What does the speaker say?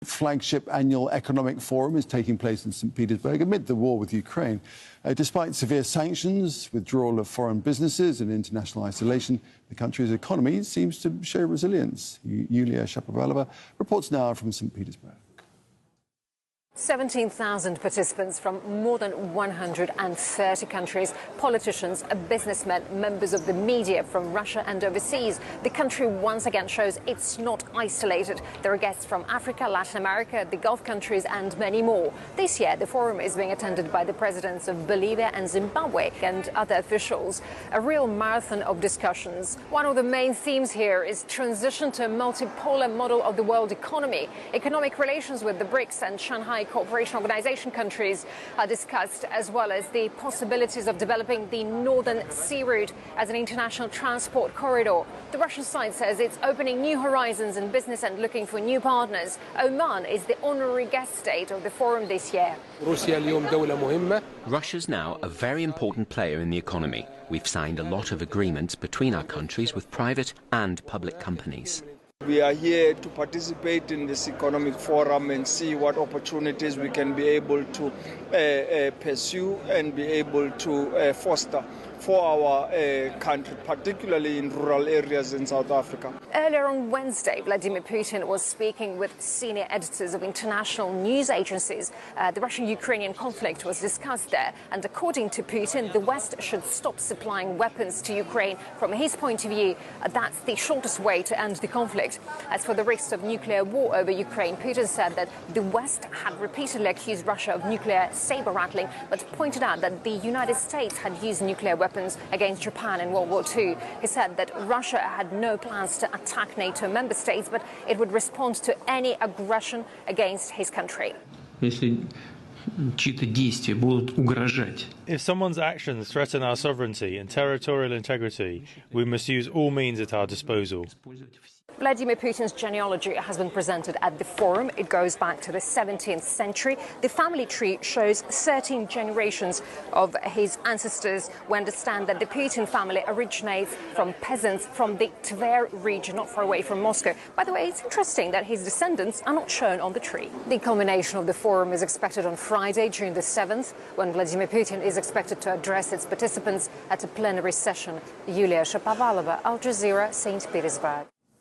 flagship annual economic forum is taking place in St. Petersburg amid the war with Ukraine. Despite severe sanctions, withdrawal of foreign businesses and international isolation, the country's economy seems to show resilience. Yulia Shapovalova reports now from St. Petersburg. 17,000 participants from more than 130 countries, politicians, businessmen, members of the media from Russia and overseas. The country once again shows it's not isolated. There are guests from Africa, Latin America, the Gulf countries and many more. This year, the forum is being attended by the presidents of Bolivia and Zimbabwe and other officials. A real marathon of discussions. One of the main themes here is transition to a multipolar model of the world economy. Economic relations with the BRICS and Shanghai Cooperation Organization countries are discussed, as well as the possibilities of developing the Northern Sea Route as an international transport corridor. The Russian side says it's opening new horizons in business and looking for new partners. Oman is the honorary guest state of the forum this year. Russia's now a very important player in the economy. We've signed a lot of agreements between our countries with private and public companies. We are here to participate in this economic forum and see what opportunities we can be able to pursue and be able to foster for our country, particularly in rural areas in South Africa. Earlier on Wednesday, Vladimir Putin was speaking with senior editors of international news agencies. The Russian-Ukrainian conflict was discussed there, and according to Putin, the West should stop supplying weapons to Ukraine. From his point of view, that's the shortest way to end the conflict. As for the risks of nuclear war over Ukraine, Putin said that the West had repeatedly accused Russia of nuclear saber-rattling, but pointed out that the United States had used nuclear weapons against Japan in World War II. He said that Russia had no plans to attack NATO member states, but it would respond to any aggression against his country. If someone's actions threaten our sovereignty and territorial integrity, we must use all means at our disposal. Vladimir Putin's genealogy has been presented at the forum. It goes back to the 17th century. The family tree shows 13 generations of his ancestors. We understand that the Putin family originates from peasants from the Tver region, not far away from Moscow. By the way, it's interesting that his descendants are not shown on the tree. The culmination of the forum is expected on Friday, June the 7th, when Vladimir Putin is expected to address its participants at a plenary session. Yulia Shapovalova, Al-Джазира, St. Petersburg.